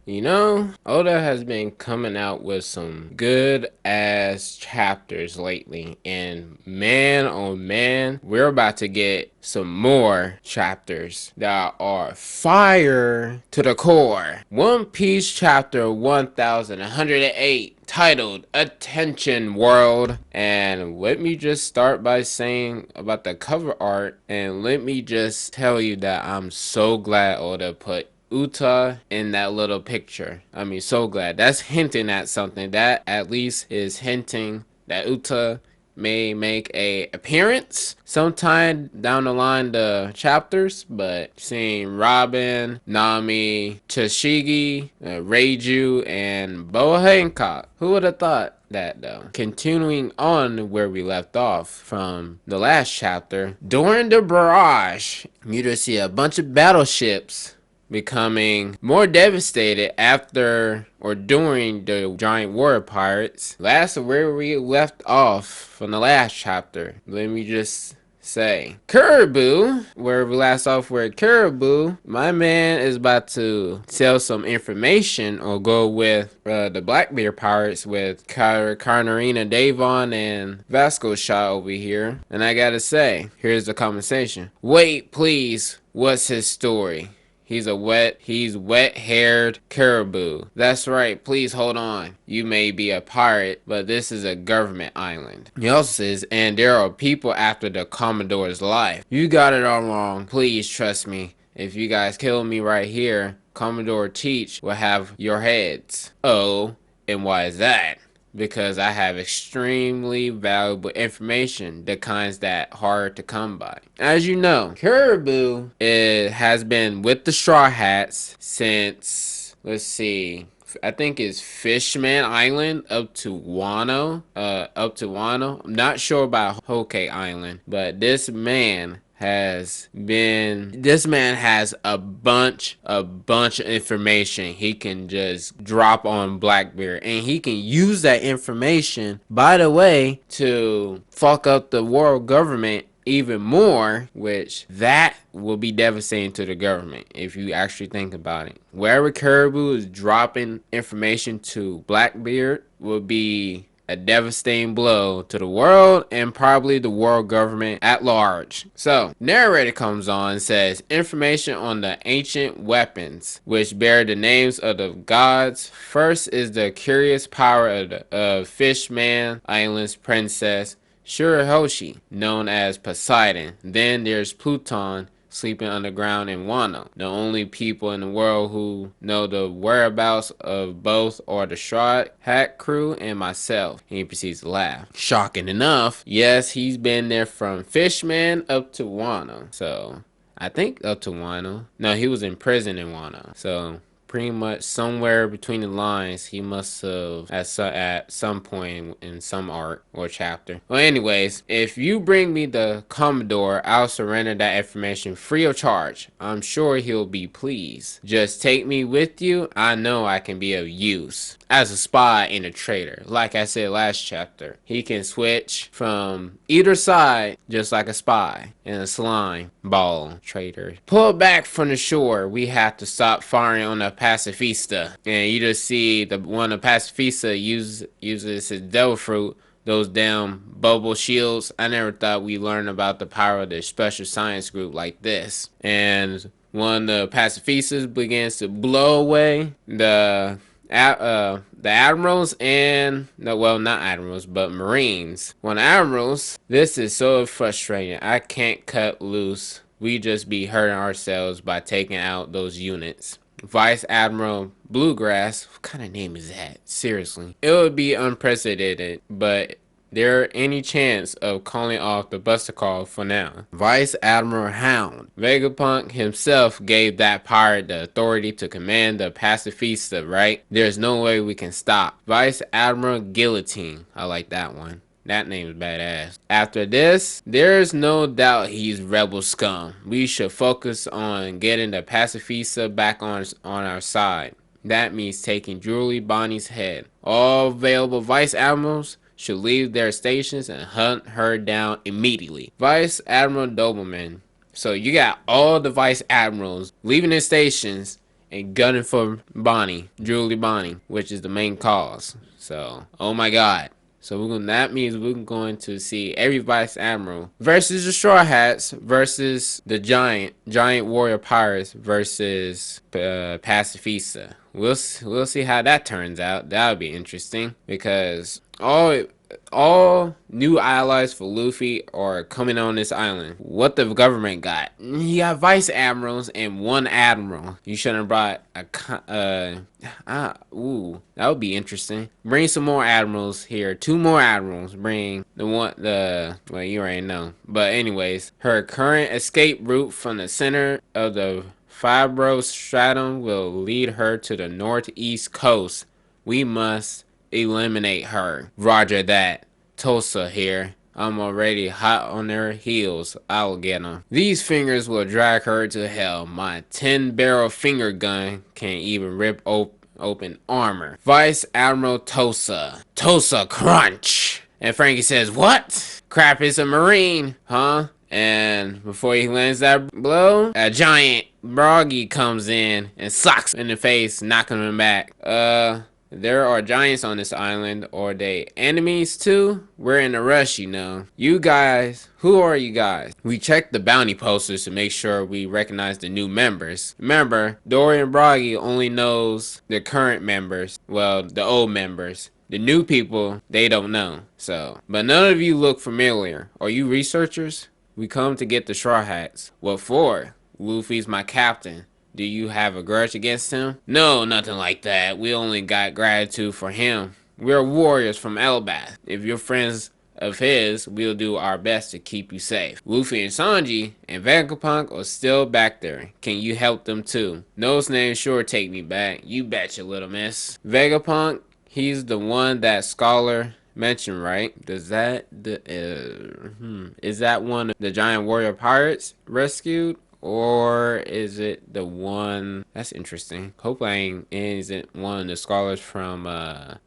You know, Oda has been coming out with some good ass chapters lately, and man oh man, we're about to get some more chapters that are fire to the core. One Piece chapter 1108, titled Attention World. And let me just start by saying about the cover art, and let me just tell you that I'm so glad Oda put Uta in that little picture. I mean, so glad. That's hinting at something. That at least is hinting that Uta may make a appearance sometime down the line the chapters, but seeing Robin, Nami, Tashigi, Reiju, and Boa Hancock, who would have thought that though? Continuing on where we left off from the last chapter, during the barrage, you just see a bunch of battleships becoming more devastated after or during the giant war of pirates. Last where we left off from the last chapter, let me just say Caribou, where we last off with Caribou, my man is about to sell some information or go with the Blackbeard pirates with Carnarina Davon and Vasco Shaw over here. And I gotta say, here's the conversation. Wait, please, what's his story? He's wet-haired caribou. That's right, please hold on. You may be a pirate, but this is a government island. He also says, and there are people after the Commodore's life. You got it all wrong. Please trust me. If you guys kill me right here, Commodore Teach will have your heads. Oh, and why is that? Because I have extremely valuable information, the kinds that hard to come by. As you know, Caribou has been with the Straw Hats since, let's see, I think it's Fishman Island up to Wano. I'm not sure about Hoke Island, but this man has a bunch of information he can just drop on Blackbeard, and he can use that information, by the way, to fuck up the world government even more, which that will be devastating to the government if you actually think about it. Wherever Caribou is dropping information to Blackbeard will be a devastating blow to the world and probably the world government at large. So, narrator comes on and says, information on the ancient weapons, which bear the names of the gods. First is the curious power of Fishman Island's princess, Shirahoshi, known as Poseidon. Then there's Pluton, sleeping underground in Wano. The only people in the world who know the whereabouts of both are the Straw Hat crew and myself. He proceeds to laugh. Shocking enough, yes, he's been there from Fishman up to Wano. So, I think up to Wano. No, he was in prison in Wano. So, pretty much somewhere between the lines, he must have at some point in some arc or chapter. Well, anyways, if you bring me the Commodore, I'll surrender that information free of charge. I'm sure he'll be pleased. Just take me with you. I know I can be of use as a spy and a traitor. Like I said last chapter, he can switch from either side just like a spy and a slime ball traitor. Pull back from the shore. We have to stop firing on the pacifista. And you just see one of the pacifista uses his devil fruit, those damn bubble shields. I never thought we learned about the power of the special science group like this. And one of the pacifistas begins to blow away the admirals and not admirals but marines. One admirals, this is so frustrating. I can't cut loose. We just be hurting ourselves by taking out those units. Vice Admiral Bluegrass, what kind of name is that? Seriously. It would be unprecedented, but there any chance of calling off the Buster Call for now. Vice Admiral Hound. Vegapunk himself gave that pirate the authority to command the pacifista, right? There's no way we can stop. Vice Admiral Guillotine. I like that one. That name is badass. After this, there's no doubt he's rebel scum. We should focus on getting the pacifista back on our side. That means taking Julie Bonnie's head. All available vice admirals should leave their stations and hunt her down immediately. Vice Admiral Doberman. So you got all the vice admirals leaving their stations and gunning for Bonnie, Julie Bonnie, which is the main cause. So, oh my God. So that means we're going to see every Vice Admiral versus the Straw Hats versus the Giant Warrior Pirates versus Pacifista. We'll see how that turns out. That'll be interesting because all new allies for Luffy are coming on this island. What the government got? You got vice admirals and one admiral. You shouldn't have brought that would be interesting. Bring some more admirals here. 2 more admirals. Bring well, you already know. But anyways, her current escape route from the center of the Fibrostratum will lead her to the northeast coast. We must eliminate her. Roger that. Tosa here. I'm already hot on their heels. I'll get them. These fingers will drag her to hell. My 10-barrel finger gun can even rip open armor. Vice Admiral Tosa. Tosa crunch. And Frankie says, what? Crap, it's a Marine. Huh? And before he lands that blow, a giant Broggy comes in and socks in the face, knocking him back. There are giants on this island. Are they enemies too? We're in a rush, you know. You guys, who are you guys? We checked the bounty posters to make sure we recognize the new members. Remember, Dorian Broggy only knows the current members. Well, the old members. The new people, they don't know. So, but none of you look familiar. Are you researchers? We come to get the Straw Hats. What for? Luffy's my captain. Do you have a grudge against him? No, nothing like that. We only got gratitude for him. We're warriors from Elbaf. If you're friends of his, we'll do our best to keep you safe. Luffy and Sanji and Vegapunk are still back there. Can you help them too? Those names sure take me back. You betcha, little miss. Vegapunk, he's the one that Scholar mentioned, right? Is that one of the giant warrior pirates rescued? Or is it the one... That's interesting. Hopefully isn't one of the scholars from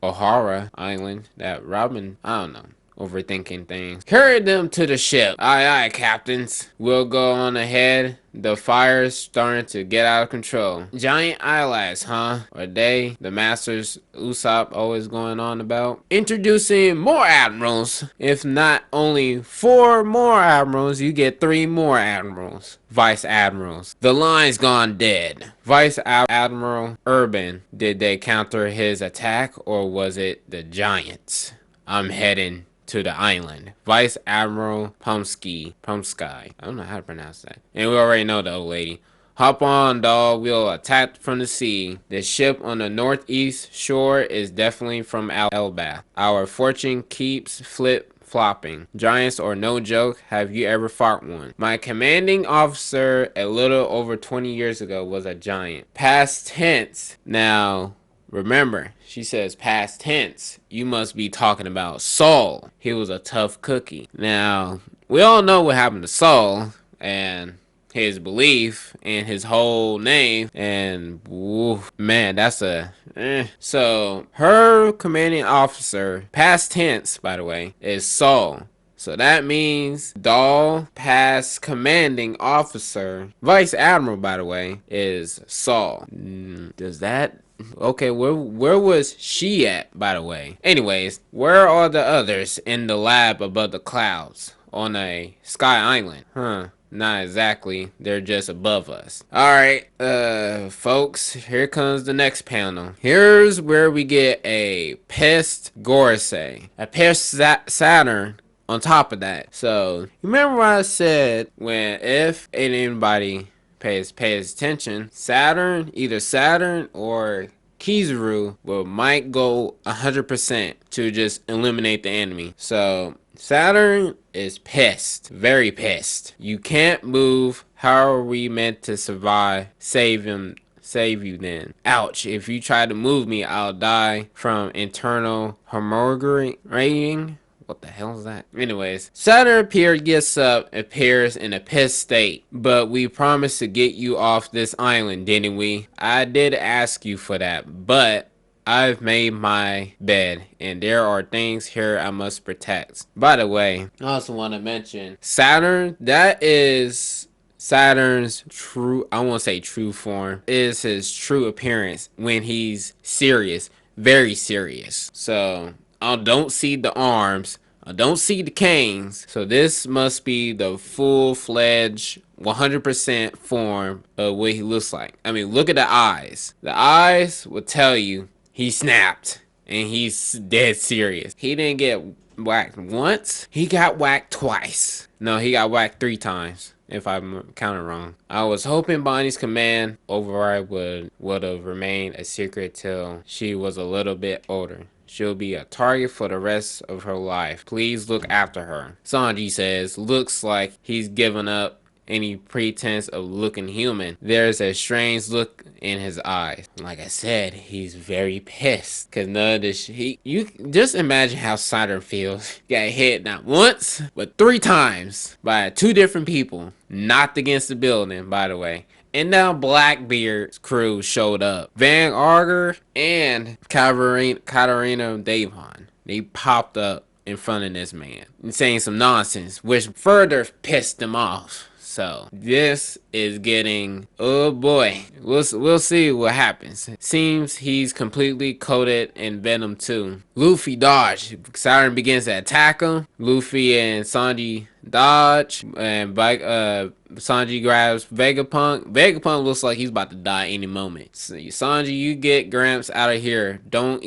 O'Hara Island that Robin... I don't know. Overthinking things. Carry them to the ship. Aye, aye, captains. We'll go on ahead. The fire's starting to get out of control. Giant eyelash, huh? Are they the masters Usopp always going on about? Introducing more admirals. If not only 4 more admirals, you get 3 more admirals. Vice admirals. The line's gone dead. Vice Admiral Urban. Did they counter his attack or was it the giants? I'm heading to the island. Vice Admiral Pumsky. I don't know how to pronounce that. And we already know the old lady. Hop on, dog. We'll attack from the sea. The ship on the northeast shore is definitely from Elbaf. Our fortune keeps flip-flopping. Giants are no joke. Have you ever fought one? My commanding officer a little over 20 years ago was a giant. Past tense. Now... remember, she says past tense. You must be talking about Saul. He was a tough cookie. Now, we all know what happened to Saul and his belief and his whole name. And, man, that's a... So, her commanding officer, past tense, by the way, is Saul. So that means Dahl, past commanding officer, vice admiral, by the way, is Saul. Does that... Okay, where was she at, by the way? Anyways, where are the others in the lab above the clouds on a sky island? Not exactly. They're just above us. Alright, folks, here comes the next panel. Here's where we get a pissed Gorosei. A pissed Saturn on top of that. So, remember what I said when if anybody pays attention, either Saturn or Kizaru might go 100% to just eliminate the enemy. So Saturn is pissed, very pissed. You can't move. How are we meant to survive? Save you then. Ouch, if you try to move me, I'll die from internal hemorrhaging. What the hell is that? Anyways, Saturn appears in a pissed state. But we promised to get you off this island, didn't we? I did ask you for that, but I've made my bed, and there are things here I must protect. By the way, I also want to mention Saturn, that is Saturn's true, I won't say true form, is his true appearance when he's serious, very serious. So I don't see the arms, I don't see the canes. So this must be the full-fledged 100% form of what he looks like. I mean, look at the eyes. The eyes will tell you he snapped and he's dead serious. He didn't get whacked once, he got whacked twice. No, he got whacked 3 times, if I'm counting wrong. I was hoping Bonnie's command override would have remained a secret till she was a little bit older. She'll be a target for the rest of her life. Please look after her. Sanji says, looks like he's given up any pretense of looking human. There's a strange look in his eyes. Like I said, he's very pissed because none of this. You just imagine how Saturn feels. Got hit not once, but 3 times by 2 different people. Knocked against the building, by the way. And now Blackbeard's crew showed up. Van Auger and Katarina Devon. They popped up in front of this man and saying some nonsense, which further pissed him off. So this is getting, oh boy, we'll see what happens. Seems he's completely coated in venom too. Luffy dodged. Saturn begins to attack him. Luffy and Sanji dodge, and Sanji grabs Vegapunk. Vegapunk looks like he's about to die any moment. So, Sanji, you get Gramps out of here. Don't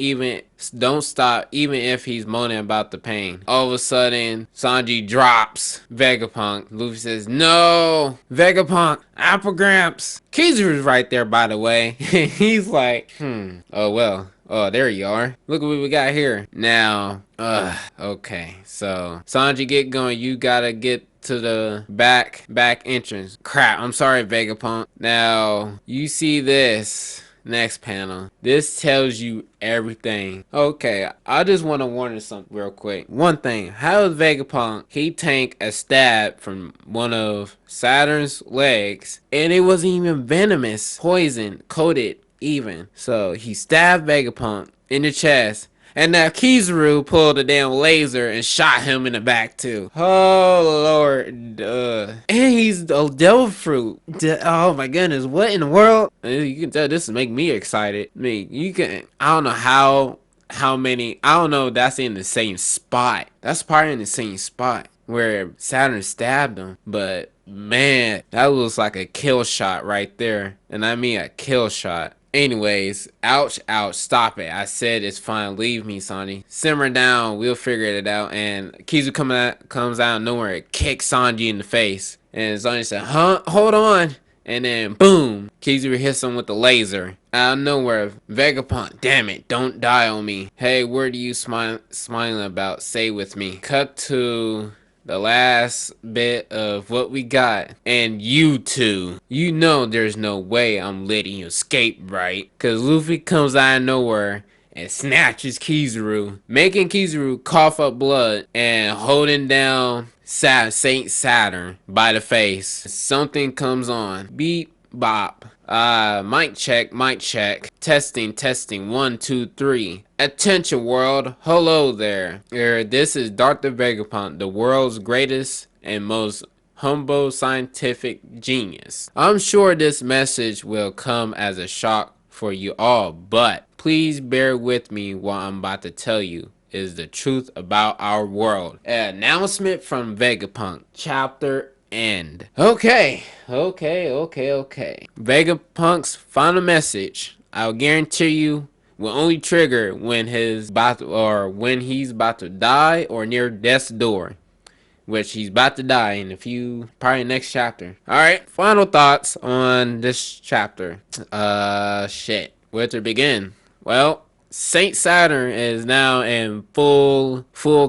stop, even if he's moaning about the pain. All of a sudden, Sanji drops Vegapunk. Luffy says, "No, Vegapunk, Apple Gramps." Kizaru's right there, by the way. He's like, oh well. Oh, there you are. Look what we got here. Now, okay. So, Sanji, get going. You gotta get to the back entrance. Crap, I'm sorry, Vegapunk. Now, you see this next panel. This tells you everything. Okay, I just want to warn you something real quick. One thing, how is Vegapunk, he tanked a stab from one of Saturn's legs, and it wasn't even venomous, poison, coated even. So he stabbed Vegapunk in the chest, and now Kizaru pulled a damn laser and shot him in the back too. Oh lord, and he's a devil fruit. Oh my goodness, what in the world? You can tell this is making me excited. I mean, I don't know how many, I don't know if that's in the same spot. That's probably in the same spot where Saturn stabbed him, but man, that looks like a kill shot right there. And I mean a kill shot. Anyways, ouch, stop it. I said it's fine. Leave me, Sanji. Simmer down. We'll figure it out. And Kizu comes out of nowhere and kicks Sanji in the face. And Sanji said, huh? Hold on. And then, boom. Kizu hits him with the laser. Out of nowhere, Vegapunk. Damn it, don't die on me. Hey, what are you smiling about? Say with me. Cut to the last bit of what we got, and you two, you know there's no way I'm letting you escape, right? Cause Luffy comes out of nowhere and snatches Kizaru, making Kizaru cough up blood and holding down Saint Saturn by the face. Something comes on. Beep bop. Mic check. Testing. 1, 2, 3. Attention world. Hello there. This is Dr. Vegapunk, the world's greatest and most humble scientific genius. I'm sure this message will come as a shock for you all, but please bear with me. What I'm about to tell you is the truth about our world. An announcement from Vegapunk. Chapter end. Okay. Vegapunk's final message, I'll guarantee you, will only trigger when he's about to die or near death's door, which he's about to die in probably next chapter. All right, final thoughts on this chapter. Shit, where to begin? Well, Saint Saturn is now in full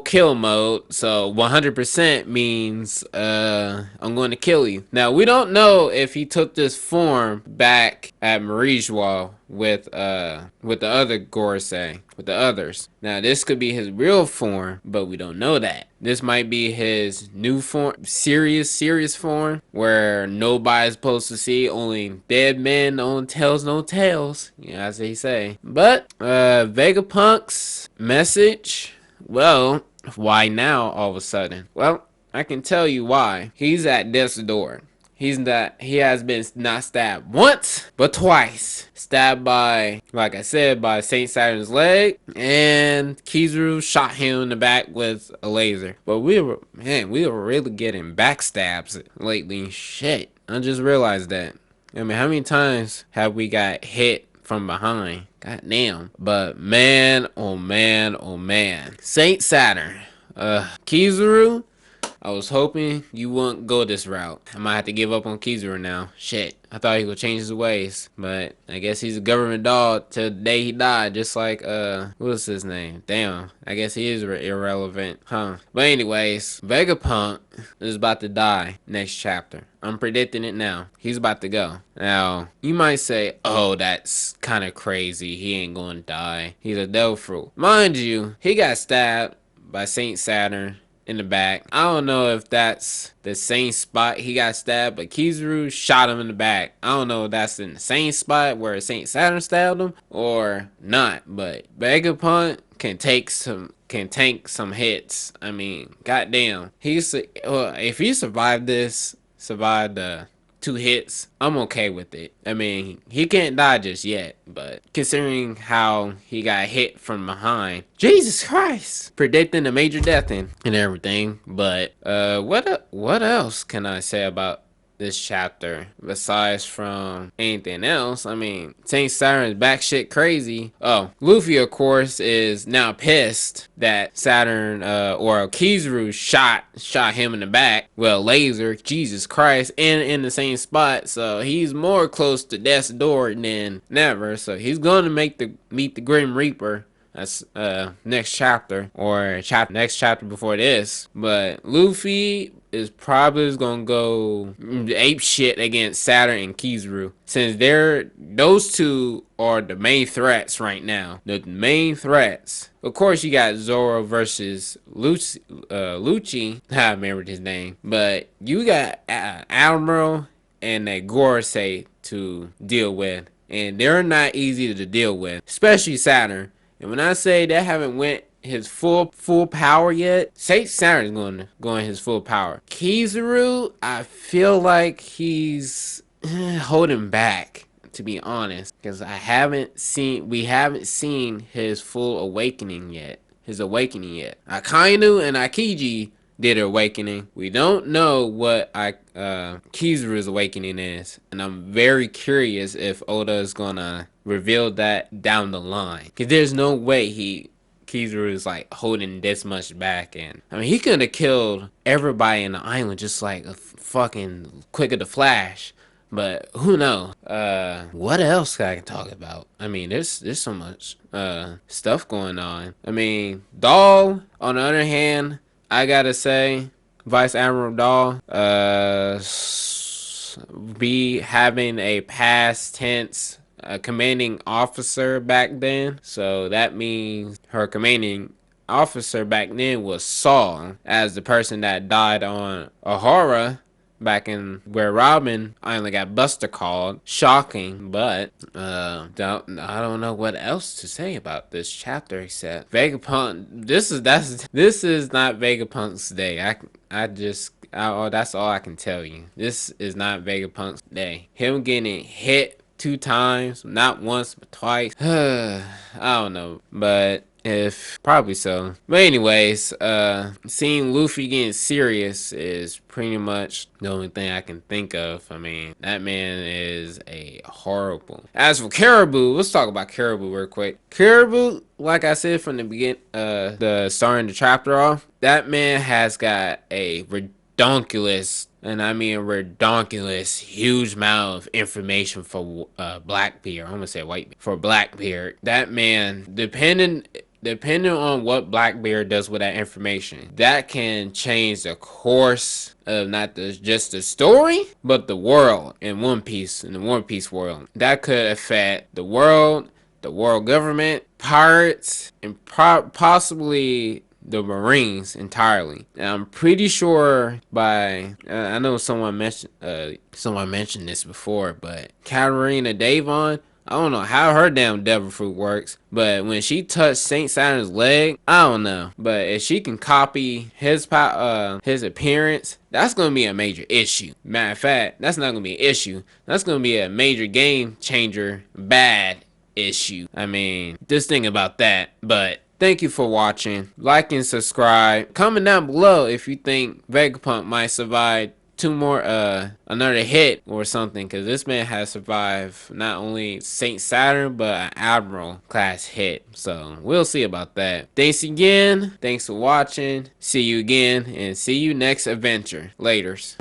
kill mode, so 100% means I'm going to kill you. Now we don't know if he took this form back at Marijois with the other Gorosei, with the others. Now this could be his real form, but we don't know that. This might be his new form, serious form, where nobody's supposed to see, only dead men, no tales, yeah, as they say. But Vegapunk's message, well, why now all of a sudden? Well, I can tell you why. He's at death's door. He has been not stabbed once, but twice. Stabbed by, like I said, by Saint Saturn's leg, and Kizaru shot him in the back with a laser. But we were really getting backstabs lately. Shit, I just realized that. I mean, how many times have we got hit from behind? God damn. But man, oh man, oh man. Saint Saturn. Kizaru, I was hoping you wouldn't go this route. I might have to give up on Kizaru now. Shit. I thought he would change his ways. But I guess he's a government dog till the day he died. Just like, what was his name? Damn. I guess he is irrelevant. Huh. But anyways, Vegapunk is about to die next chapter. I'm predicting it now. He's about to go. Now, you might say, oh, that's kind of crazy. He ain't going to die. He's a devil fruit. Mind you, he got stabbed by Saint Saturn in the back. I don't know if that's the same spot he got stabbed, but Kizaru shot him in the back. I don't know if that's in the same spot where Saint Saturn stabbed him or not, but Vegapunk can tank some hits. I mean, goddamn. If he survived the 2 hits, I'm okay with it. I mean, he can't die just yet, but considering how he got hit from behind, Jesus Christ, predicting a major death and everything. But what else can I say about this chapter besides from anything else? I mean, Saint Saturn's back shit crazy. Oh, Luffy of course is now pissed that Saturn or Kizaru shot him in the back with a laser. Jesus Christ, and in the same spot, so he's more close to death's door than never. So he's going to meet the Grim Reaper. That's next chapter or next chapter before this. But Luffy is probably gonna go ape shit against Saturn and Kizaru, since those two are the main threats right now. The main threats. Of course, you got Zoro versus Lucci. I remembered his name, but you got Admiral and Gorosei to deal with, and they're not easy to deal with, especially Saturn. And when I say they haven't went his full power yet, Saint Saturn is going his full power. Kizaru, I feel like he's holding back, to be honest, because we haven't seen his full awakening yet. Akainu and Akiji did her awakening. We don't know what Kizaru's awakening is, and I'm very curious if Oda is gonna reveal that down the line, because there's no way Kizaru is like holding this much back. And I mean, he could have killed everybody in the island just like a fucking quick of the flash. But who knows? What else I can talk about? I mean, there's so much stuff going on. I mean, Doll, on the other hand, I gotta say, Vice Admiral Doll, be having a past tense commanding officer back then. So that means her commanding officer back then was Saul, as the person that died on Ahura back in where Robin only got Buster called. Shocking, but I don't know what else to say about this chapter except Vegapunk. This is not Vegapunk's day. That's all I can tell you. This is not Vegapunk's day. Him getting hit 2 times, not once but twice. I don't know, but probably so. But anyways, seeing Luffy getting serious is pretty much the only thing I can think of. I mean, that man is a horrible. As for Caribou, let's talk about Caribou real quick. Caribou, like I said from the beginning, the starting the chapter off, that man has got a redonkulous, and I mean redonkulous, huge amount of information for Blackbeard. I'm gonna say Whitebeard. For Blackbeard, that man, depending on what Blackbeard does with that information, that can change the course of not just the story, but the world in One Piece, in the One Piece world. That could affect the world government, pirates, and possibly the Marines entirely. And I'm pretty sure I know someone mentioned this before, but Katarina Devon, I don't know how her damn devil fruit works, but when she touched Saint Saturn's leg, I don't know. But if she can copy his appearance, that's gonna be a major issue. Matter of fact, that's not gonna be an issue. That's gonna be a major game changer, bad issue. I mean, just think about that. But thank you for watching. Like and subscribe. Comment down below if you think Vegapunk might survive another hit or something, because this man has survived not only Saint Saturn but an Admiral class hit, so we'll see about that. Thanks again, thanks for watching, see you again, and see you next adventure. Laters.